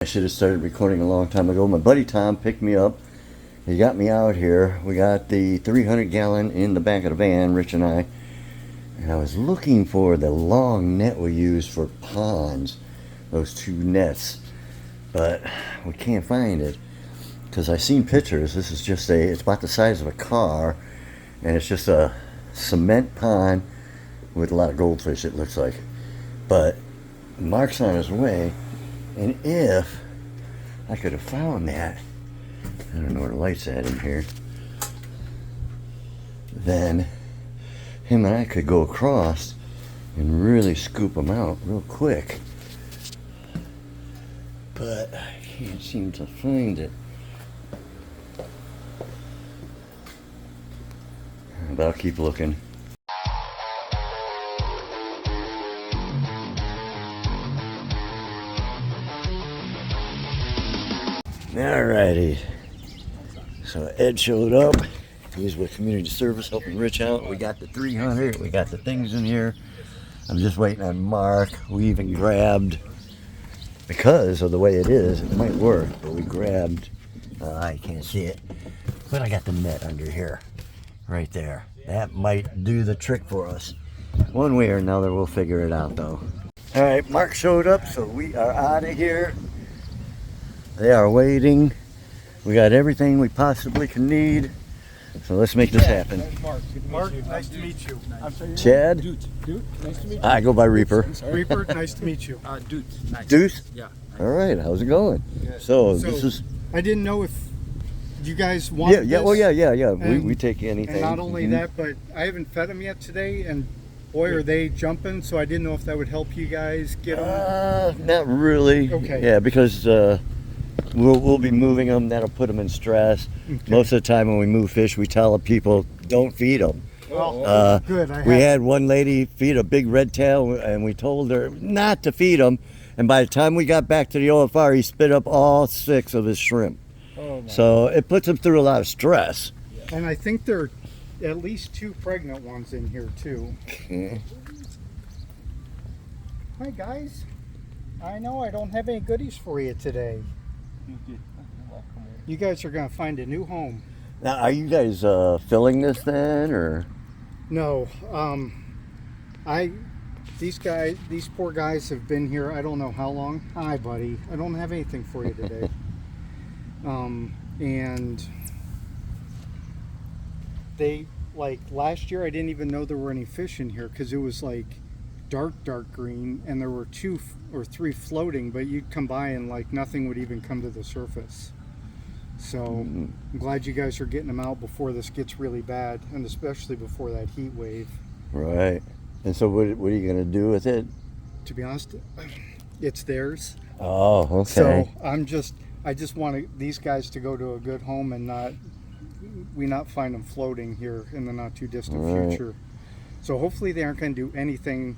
I should have started recording a long time ago. My buddy Tom picked me up. He got me out here. We got the 300 gallon in the back of the van, Rich and I. And I was looking for the long net we use for ponds, those two nets. But we can't find it because I seen pictures. This is just it's about the size of a car. And it's just a cement pond with a lot of goldfish, it looks like. But Mark's on his way. And if I could have found that, I don't know where the light's at in here, then him and I could go across and really scoop them out real quick. But I can't seem to find it. But I'll keep looking. Alrighty, so Ed showed up. He's with community service helping Rich out. We got the 300, we got the things in here. I'm just waiting on Mark. We even grabbed, because of the way it is, it might work, but we grabbed, I can't see it, but I got the net under here, right there. That might do the trick for us. One way or another, we'll figure it out though. Alright, Mark showed up, so we are out of here. They are waiting. We got everything we possibly can need. So let's make this happen. Mark, nice to meet you. Chad? Doot, nice to meet you. I go by Reaper. Reaper, nice to meet you. Doot. Nice. Deuce? Yeah. All right, how's it going? Good. So this is... I didn't know if you guys want this. Yeah, well, yeah. And, We take anything. And not only that, but I haven't fed them yet today, and boy, are they jumping, so I didn't know if that would help you guys get them. Not really. Okay. Yeah, because we'll be moving them. That'll put them in stress. Okay. Most of the time when we move fish, we tell the people, don't feed them. Oh, good. We had one lady feed a big red tail, and we told her not to feed them. And by the time we got back to the OFR, he spit up all 6 of his shrimp. Oh, so it puts him through a lot of stress. And I think there are at least 2 pregnant ones in here, too. Okay. Hi, guys. I know I don't have any goodies for you today. You guys are going to find a new home. Now, are you guys filling this then, or? No. These poor guys have been here I don't know how long. Hi, buddy. I don't have anything for you today. And they, like, last year I didn't even know there were any fish in here because it was like dark green, and there were 2 or 3 floating, but you'd come by and like nothing would even come to the surface. So I'm glad you guys are getting them out before this gets really bad, and especially before that heat wave. Right. And so what are you going to do with it? To be honest, it's theirs. Oh, okay. So I just want these guys to go to a good home and not find them floating here in the not too distant future. So hopefully they aren't going to do anything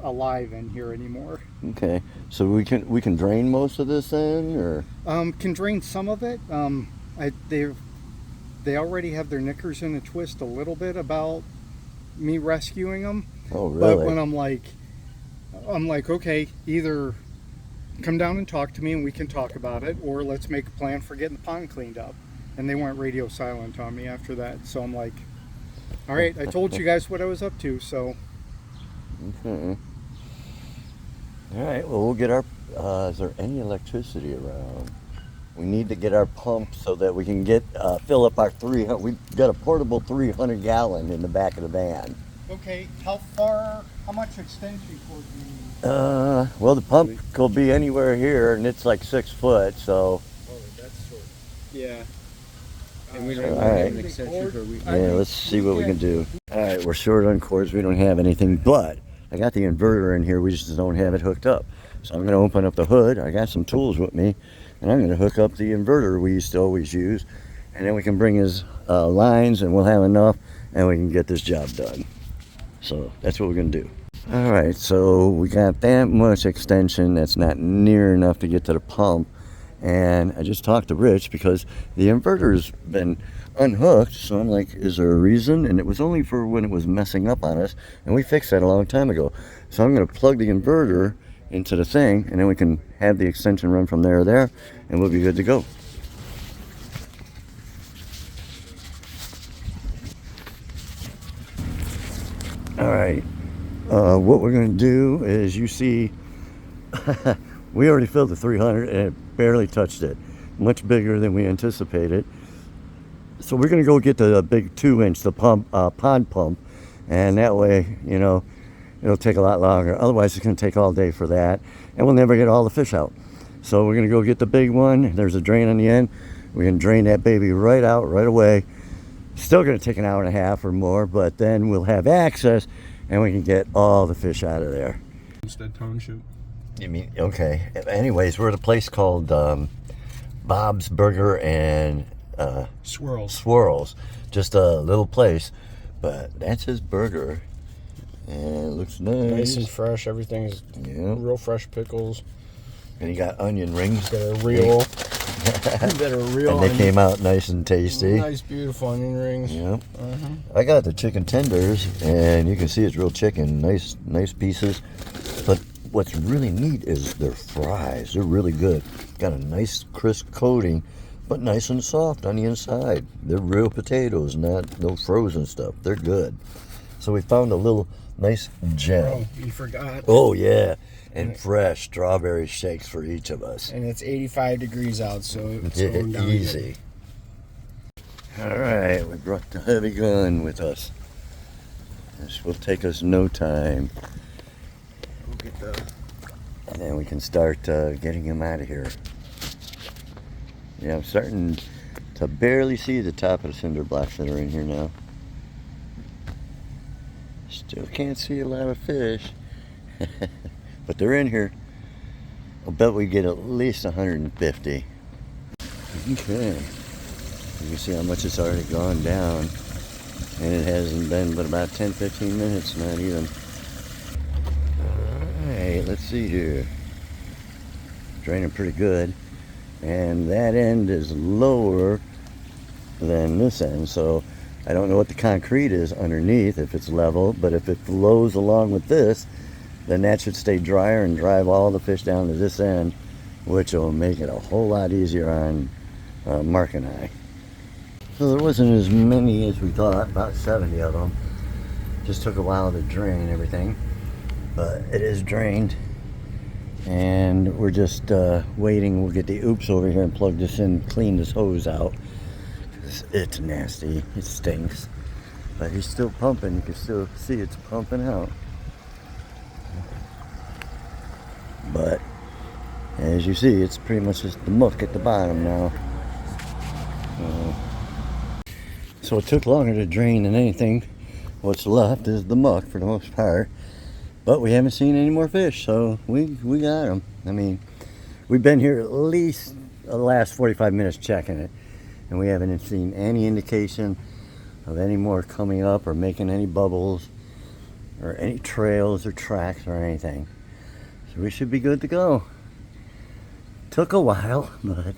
alive in here anymore. Okay. So we can drain most of this then, or? Can drain some of it. They already have their knickers in a twist a little bit about me rescuing them. Oh, really? But when I'm like, okay, either come down and talk to me and we can talk about it, or let's make a plan for getting the pond cleaned up. And they went radio silent on me after that. So I'm like, all right, I told you guys what I was up to, so. Okay. All right, well, we'll get our, is there any electricity around? We need to get our pump so that we can fill up our 300, we've got a portable 300 gallon in the back of the van. Okay, how much extension cord do you need? Well, the pump could be anywhere here, and it's like 6 foot, so. Oh, that's short. Yeah. And we don't All have right. an extension for Yeah, let's see what we can do. All right, we're short on cords. We don't have anything, but I got the inverter in here. We just don't have it hooked up. So I'm going to open up the hood. I got some tools with me, and I'm going to hook up the inverter we used to always use, and then we can bring his lines, and we'll have enough, and we can get this job done. So that's what we're going to do. All right, so we got that much extension. That's not near enough to get to the pump. And I just talked to Rich because the inverter's been unhooked, so I'm like, is there a reason? And it was only for when it was messing up on us, and we fixed that a long time ago. So I'm going to plug the inverter into the thing, and then we can have the extension run from there to there, and we'll be good to go. All right, what we're going to do is, you see, we already filled the 300 and it barely touched it. Much bigger than we anticipated. So we're going to go get the big 2-inch, the pump, pond pump, and that way, you know, it'll take a lot longer. Otherwise, it's going to take all day for that, and we'll never get all the fish out. So we're going to go get the big one. There's a drain on the end. We're going to drain that baby right out, right away. Still going to take an hour and a half or more, but then we'll have access, and we can get all the fish out of there. Instead township. You mean, okay. Anyways, we're at a place called Bob's Burger and Swirls. Just a little place, but that's his burger. And it looks nice. Nice and fresh. Everything's real fresh pickles. And he got onion rings. Got a real. That are real. And they came out nice and tasty. Nice, beautiful onion rings. Yep. I got the chicken tenders, and you can see it's real chicken. Nice pieces. But what's really neat is their fries. They're really good. Got a nice crisp coating, but nice and soft on the inside. They're real potatoes, not no frozen stuff. They're good. So we found a little nice gem. Oh, you forgot. Oh yeah, and fresh strawberry shakes for each of us. And it's 85 degrees out, so it's Yeah, going down easy. All right, we brought the heavy gun with us. This will take us no time. We'll get the... And then we can start getting him out of here. Yeah, I'm starting to barely see the top of the cinder blocks that are in here now. Still can't see a lot of fish. But they're in here. I'll bet we get at least 150. Okay. You can see how much it's already gone down. And it hasn't been but about 10-15 minutes, not even. Alright, let's see here. Draining pretty good. And that end is lower than this end, so I don't know what the concrete is underneath, if it's level, but if it flows along with this, then that should stay drier and drive all the fish down to this end, which will make it a whole lot easier on Mark and I. So there wasn't as many as we thought, about 70 of them. Just took a while to drain everything, but it is drained. And we're just waiting. We'll get the oops over here and plug this in, clean this hose out. It's nasty, it stinks. But he's still pumping, you can still see it's pumping out. But as you see, it's pretty much just the muck at the bottom now. So it took longer to drain than anything. What's left is the muck for the most part. But we haven't seen any more fish, so we got them. I mean, we've been here at least the last 45 minutes checking it, and we haven't seen any indication of any more coming up or making any bubbles or any trails or tracks or anything. So we should be good to go. Took a while, but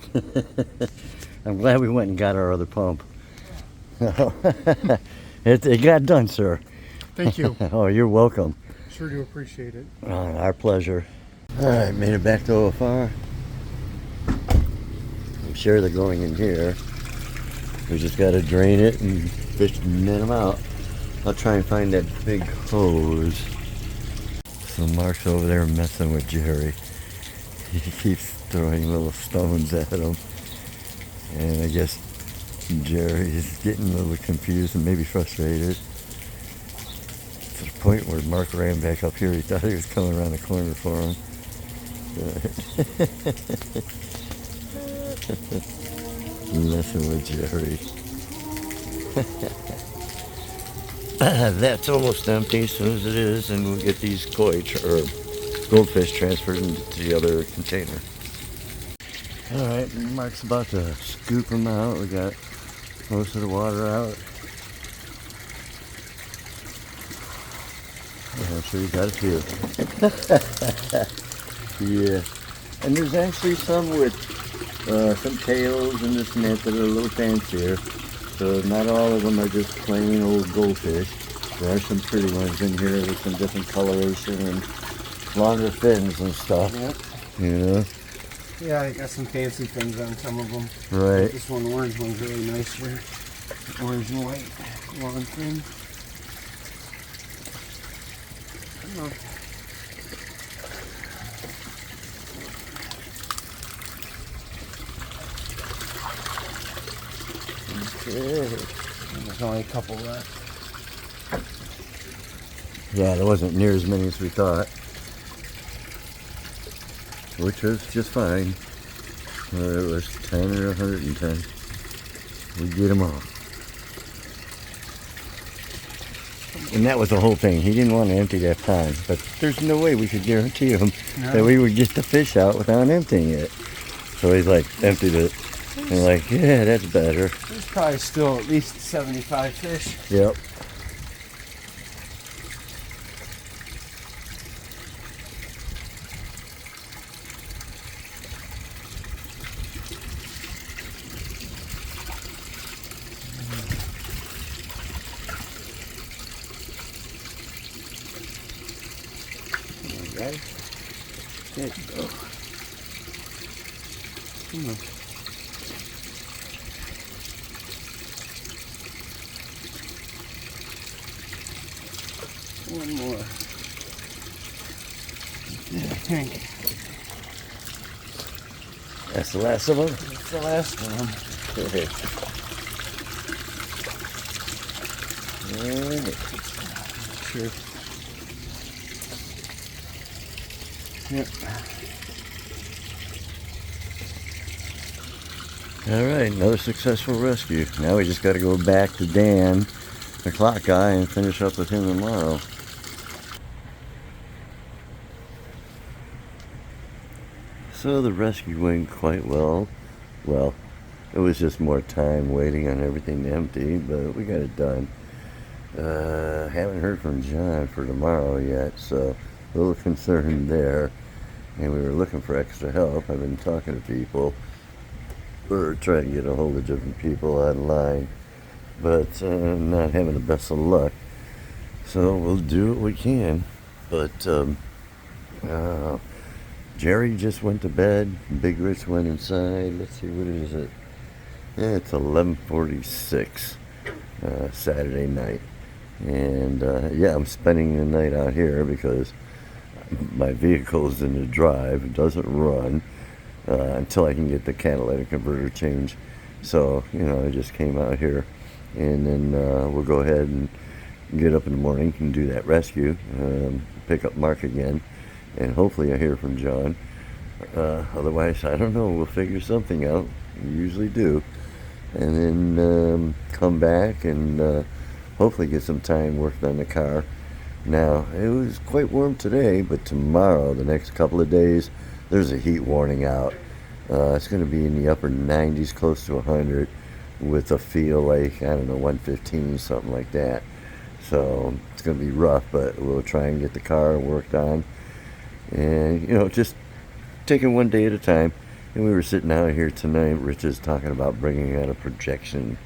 I'm glad we went and got our other pump. It got done, sir. Thank you. Oh, you're welcome. Sure do appreciate it. Our pleasure. All right, made it back to OFR. I'm sure they're going in here. We just got to drain it and fish and net them out. I'll try and find that big hose. So Mark's over there messing with Jerry. He keeps throwing little stones at him. And I guess Jerry is getting a little confused and maybe frustrated. To the point where Mark ran back up here. He thought he was coming around the corner for him. Messing with Jerry. That's almost empty. As soon as it is, and we'll get these or goldfish transferred into the other container. All right, Mark's about to scoop them out. We got most of the water out. I'm sure you got a few. Yeah. And there's actually some with some tails and this net that are a little fancier. So not all of them are just plain old goldfish. There are some pretty ones in here with some different coloration and longer fins and stuff. Yep. You know? Yeah, I got some fancy things on some of them. Right. This one, orange one's really nice here. Orange and white, long fin. Come on. Okay. There's only a couple left. Yeah, there wasn't near as many as we thought, which was just fine. Whether it was 10 or 110, we get them all. And that was the whole thing. He didn't want to empty that pond, but there's no way we could guarantee him that we would get the fish out without emptying it. So he's like, emptied it. And like, yeah, that's better. There's probably still at least 75 fish. Yep. Right. There you go. Come on. One more. I think That's the last of them. that's the last one. Okay. Alright. Sure. Yep. Alright, another successful rescue. Now we just got to go back to Dan, the clock guy, and finish up with him tomorrow. So the rescue went quite well. Well, it was just more time waiting on everything to empty, but we got it done. Haven't heard from John for tomorrow yet, so a little concerned there. And we were looking for extra help. I've been talking to people. We're trying to get a hold of different people online, but not having the best of luck. So we'll do what we can. But Jerry just went to bed. Big Rich went inside. Let's see, what is it? Yeah, it's 11:46 Saturday night. And yeah, I'm spending the night out here because my vehicle's in the drive. It doesn't run until I can get the catalytic converter changed. So, you know, I just came out here, and then we'll go ahead and get up in the morning and do that rescue, pick up Mark again, and hopefully I hear from John. Otherwise, I don't know, we'll figure something out. We usually do. And then come back and hopefully get some time working on the car. Now, it was quite warm today, but tomorrow, the next couple of days, there's a heat warning out. It's going to be in the upper 90s, close to 100, with a feel like, I don't know, 115, something like that. So it's going to be rough, but we'll try and get the car worked on. And, you know, just taking one day at a time. And we were sitting out here tonight, Rich is talking about bringing out a projection,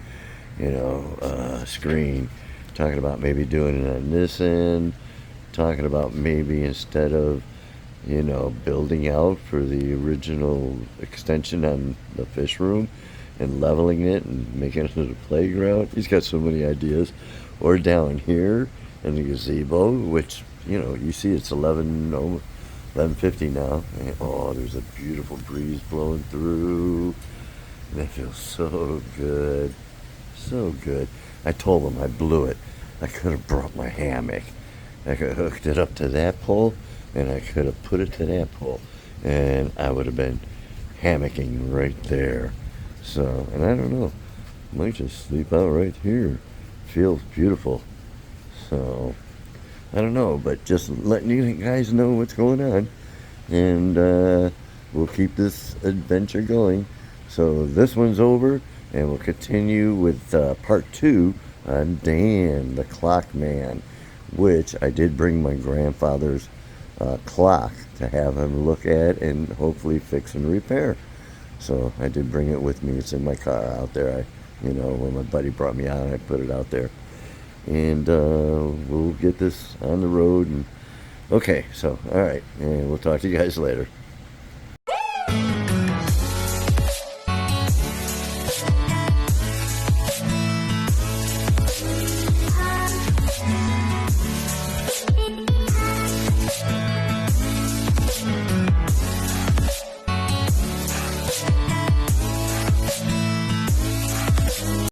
you know, screen. Talking about maybe doing it on this end. Talking about maybe instead of, you know, building out for the original extension on the fish room and leveling it and making it into the playground. He's got so many ideas. Or down here in the gazebo, which, you know, you see it's 11:50 now. And, oh, there's a beautiful breeze blowing through. And it feels so good. So good. I told him I blew it. I could have brought my hammock. I could have hooked it up to that pole, and I could have put it to that pole, and I would have been hammocking right there. So, and I don't know, might just sleep out right here. Feels beautiful. So, I don't know, but just letting you guys know what's going on, and we'll keep this adventure going. So this one's over, and we'll continue with part 2 on Dan, the clock man, which I did bring my grandfather's clock to have him look at and hopefully fix and repair. So I did bring it with me. It's in my car out there. When my buddy brought me out, I put it out there. And we'll get this on the road and Okay, so all right, and we'll talk to you guys later.